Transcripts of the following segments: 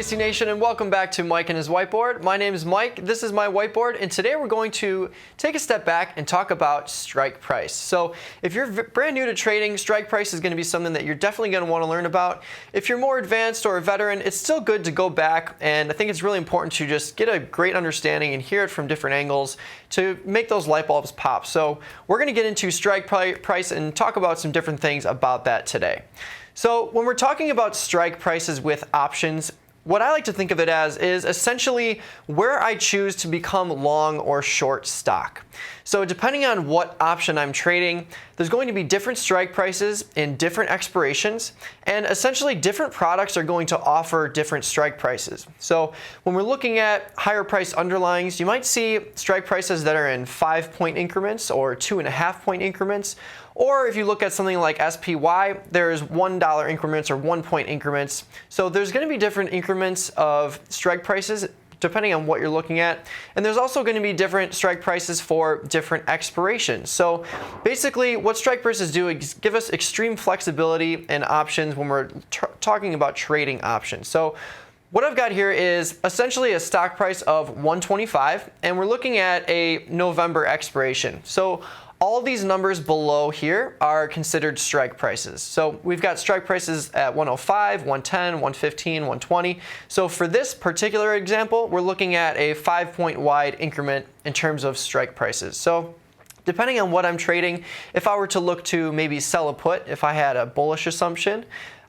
Tasty Nation, and welcome back to Mike and his whiteboard. My name is Mike, this is my whiteboard, and today we're going to take a step back and talk about strike price. So if you're brand new to trading, strike price is going to be something that you're definitely going to want to learn about. If you're more advanced or a veteran, it's still good to go back, and I think it's really important to just get a great understanding and hear it from different angles to make those light bulbs pop. So we're going to get into strike price and talk about some different things about that today. So when we're talking about strike prices with options, what I like to think of it as is essentially where I choose to become long or short stock. So depending on what option I'm trading, there's going to be different strike prices in different expirations, and essentially different products are going to offer different strike prices. So when we're looking at higher price underlyings, you might see strike prices that are in 5-point increments or 2.5-point increments. Or if you look at something like SPY, there's $1 increments or 1-point increments. So there's going to be different increments of strike prices depending on what you're looking at. And there's also going to be different strike prices for different expirations. So basically what strike prices do is give us extreme flexibility and options when we're talking about trading options. So what I've got here is essentially a stock price of 125, and we're looking at a November expiration. So all these numbers below here are considered strike prices. So we've got strike prices at 105, 110, 115, 120. So for this particular example, we're looking at a 5-point wide increment in terms of strike prices. So depending on what I'm trading, if I were to look to maybe sell a put, if I had a bullish assumption,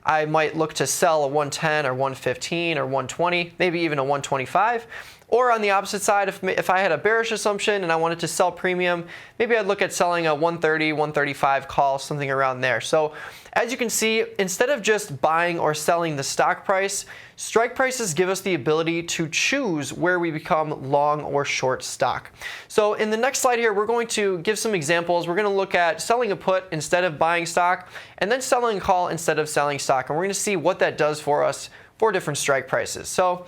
I might look to sell a 110 or 115 or 120, maybe even a 125. Or on the opposite side, if I had a bearish assumption and I wanted to sell premium, maybe I'd look at selling a 130, 135 call, something around there. So as you can see, instead of just buying or selling the stock price, strike prices give us the ability to choose where we become long or short stock. So in the next slide here, we're going to give some examples. We're going to look at selling a put instead of buying stock, and then selling a call instead of selling stock. And we're going to see what that does for us for different strike prices. So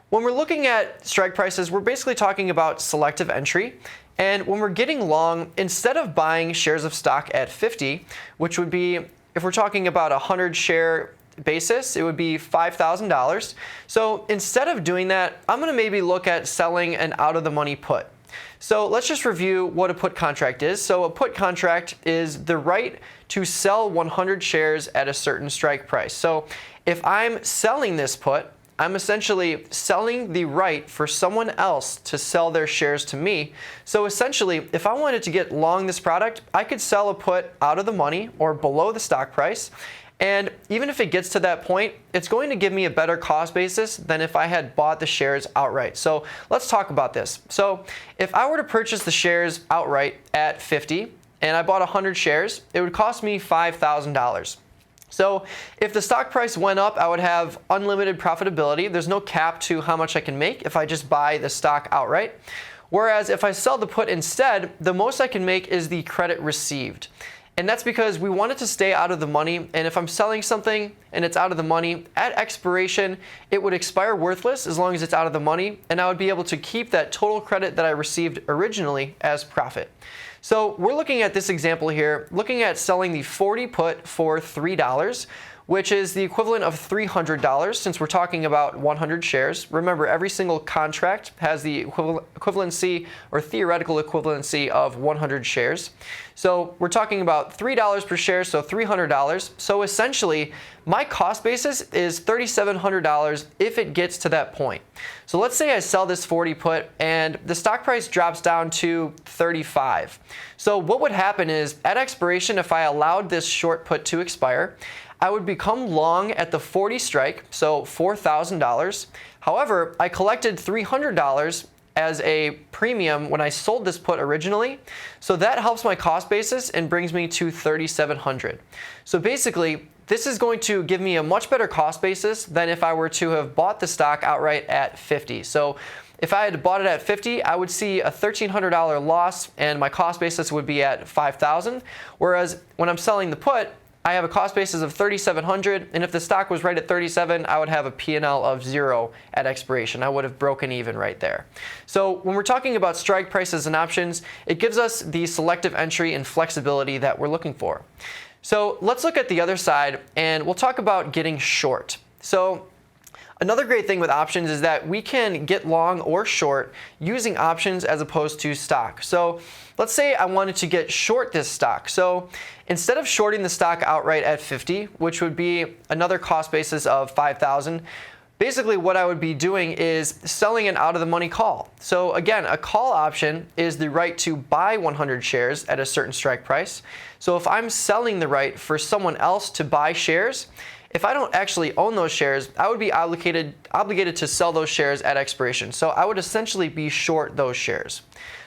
when we're looking at strike prices, we're basically talking about selective entry. And when we're getting long, instead of buying shares of stock at 50, which would be, if we're talking about a 100 share basis, it would be $5,000. So instead of doing that, I'm going to maybe look at selling an out of the money put. So let's just review what a put contract is. So a put contract is the right to sell 100 shares at a certain strike price. So if I'm selling this put, I'm essentially selling the right for someone else to sell their shares to me. So essentially, if I wanted to get long this product, I could sell a put out of the money or below the stock price. And even if it gets to that point, it's going to give me a better cost basis than if I had bought the shares outright. So let's talk about this. So if I were to purchase the shares outright at 50 and I bought 100 shares, it would cost me $5,000. So if the stock price went up, I would have unlimited profitability. There's no cap to how much I can make if I just buy the stock outright. Whereas if I sell the put instead, the most I can make is the credit received. And that's because we want it to stay out of the money. And if I'm selling something and it's out of the money, at expiration, it would expire worthless as long as it's out of the money. And I would be able to keep that total credit that I received originally as profit. So we're looking at this example here, looking at selling the 40 put for $3, which is the equivalent of $300 since we're talking about 100 shares. Remember, every single contract has the equivalency or theoretical equivalency of 100 shares. So we're talking about $3 per share, so $300. So essentially, my cost basis is $3,700 if it gets to that point. So let's say I sell this 40 put and the stock price drops down to 35. So what would happen is at expiration, if I allowed this short put to expire, I would become long at the 40 strike, so $4,000. However, I collected $300 as a premium when I sold this put originally. So that helps my cost basis and brings me to $3,700. So basically, this is going to give me a much better cost basis than if I were to have bought the stock outright at 50. So if I had bought it at 50, I would see a $1,300 loss and my cost basis would be at $5,000. Whereas when I'm selling the put, I have a cost basis of $3,700, and if the stock was right at 37, I would have a P&L of 0 at expiration. I would have broken even right there. So when we're talking about strike prices and options, it gives us the selective entry and flexibility that we're looking for. So let's look at the other side, and we'll talk about getting short. So Another great thing with options is that we can get long or short using options as opposed to stock. So let's say I wanted to get short this stock. So instead of shorting the stock outright at 50, which would be another cost basis of 5,000, basically what I would be doing is selling an out of the money call. So again, a call option is the right to buy 100 shares at a certain strike price. So if I'm selling the right for someone else to buy shares, if I don't actually own those shares, I would be obligated to sell those shares at expiration. So I would essentially be short those shares.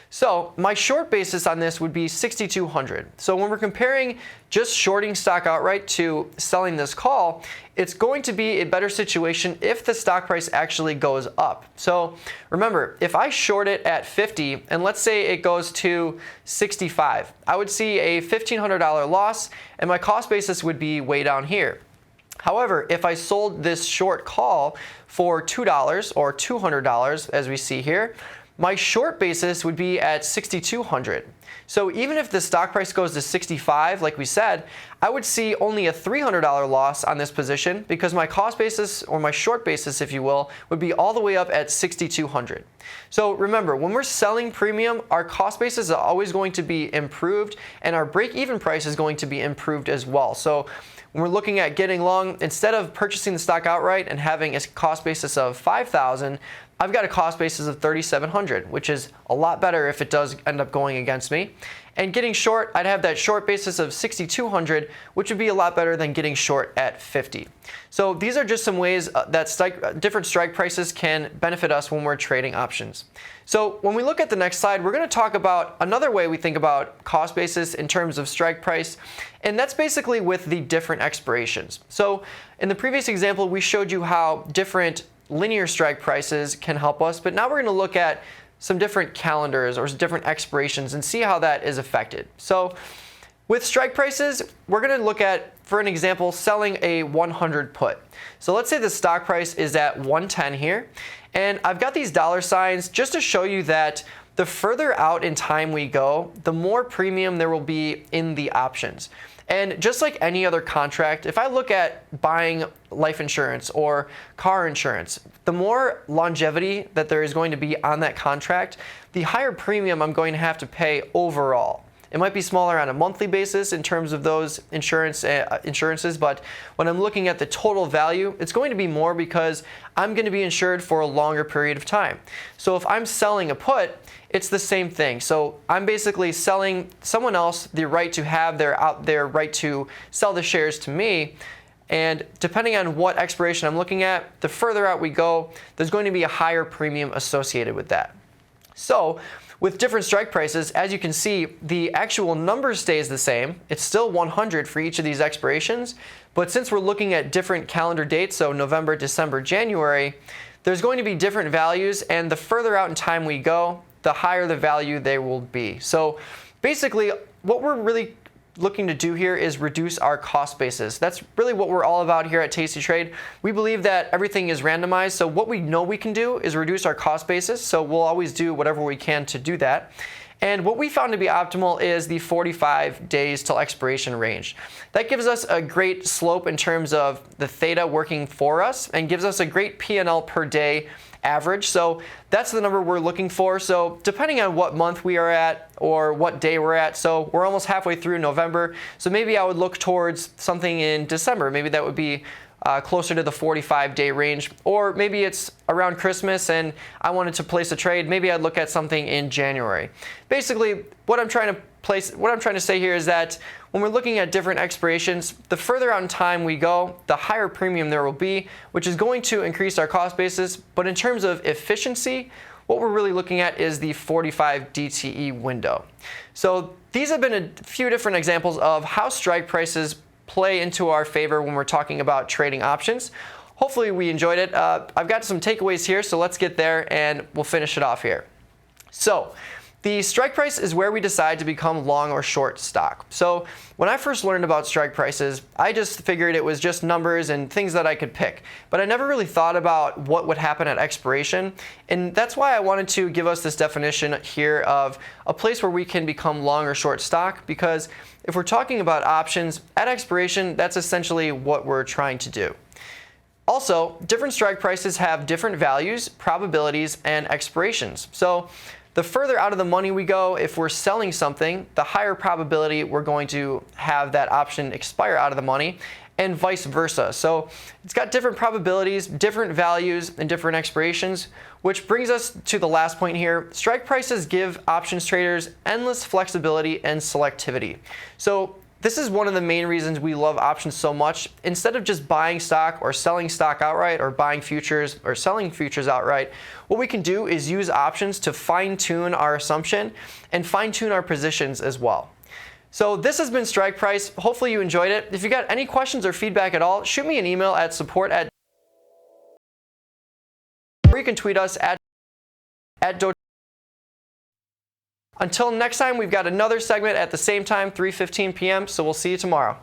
So my short basis on this would be 6,200. So when we're comparing just shorting stock outright to selling this call, it's going to be a better situation if the stock price actually goes up. So remember, if I short it at 50 and let's say it goes to 65, I would see a $1,500 loss and my cost basis would be way down here. However, if I sold this short call for $2 or $200, as we see here, my short basis would be at 6,200. So even if the stock price goes to 65, like we said, I would see only a $300 loss on this position because my cost basis, or my short basis, if you will, would be all the way up at 6,200. So remember, when we're selling premium, our cost basis is always going to be improved and our break-even price is going to be improved as well. So when we're looking at getting long, instead of purchasing the stock outright and having a cost basis of 5,000, I've got a cost basis of 3,700, which is a lot better if it does end up going against me. And getting short, I'd have that short basis of 6,200, which would be a lot better than getting short at 50. So these are just some ways that different strike prices can benefit us when we're trading options. So when we look at the next slide, we're going to talk about another way we think about cost basis in terms of strike price, and that's basically with the different expirations. So in the previous example, we showed you how different linear strike prices can help us, but now we're going to look at some different calendars or different expirations and see how that is affected. So with strike prices, we're going to look at, for an example, selling a 100 put. So let's say the stock price is at 110 here, and I've got these dollar signs just to show you that the further out in time we go, the more premium there will be in the options. And just like any other contract, if I look at buying life insurance or car insurance, the more longevity that there is going to be on that contract, the higher premium I'm going to have to pay overall. It might be smaller on a monthly basis in terms of those insurances, but when I'm looking at the total value, it's going to be more because I'm going to be insured for a longer period of time. So if I'm selling a put, it's the same thing. So I'm basically selling someone else the right to have their right to sell the shares to me. And depending on what expiration I'm looking at, the further out we go, there's going to be a higher premium associated with that. So with different strike prices, as you can see, the actual number stays the same. It's still 100 for each of these expirations. But since we're looking at different calendar dates, so November, December, January, there's going to be different values. And the further out in time we go, the higher the value they will be. So basically, what we're really looking to do here is reduce our cost basis. That's really what we're all about here at Tasty Trade. We believe that everything is randomized, so what we know we can do is reduce our cost basis, so we'll always do whatever we can to do that. And what we found to be optimal is the 45 days till expiration range. That gives us a great slope in terms of the theta working for us and gives us a great P&L per day average. So that's the number we're looking for. So depending on what month we are at or what day we're at, so we're almost halfway through November. So maybe I would look towards something in December. Maybe that would be closer to the 45-day range, or maybe it's around Christmas and I wanted to place a trade. Maybe I'd look at something in January. Basically, what I'm trying to say here is that when we're looking at different expirations, the further out in time we go, the higher premium there will be, which is going to increase our cost basis. But in terms of efficiency, what we're really looking at is the 45 DTE window. So these have been a few different examples of how strike prices play into our favor when we're talking about trading options. Hopefully we enjoyed it. I've got some takeaways here, so let's get there and we'll finish it off here. So the strike price is where we decide to become long or short stock. So when I first learned about strike prices, I just figured it was just numbers and things that I could pick. But I never really thought about what would happen at expiration. And that's why I wanted to give us this definition here of a place where we can become long or short stock, because if we're talking about options, at expiration, that's essentially what we're trying to do. Also, different strike prices have different values, probabilities, and expirations. So the further out of the money we go, if we're selling something, the higher probability we're going to have that option expire out of the money, and vice versa. So it's got different probabilities, different values, and different expirations, which brings us to the last point here. Strike prices give options traders endless flexibility and selectivity. So this is one of the main reasons we love options so much. Instead of just buying stock or selling stock outright, or buying futures or selling futures outright, what we can do is use options to fine-tune our assumption and fine-tune our positions as well. So this has been Strike Price. Hopefully you enjoyed it. If you got any questions or feedback at all, shoot me an email at support@, or you can tweet us at Until next time, we've got another segment at the same time, 3:15 p.m., so we'll see you tomorrow.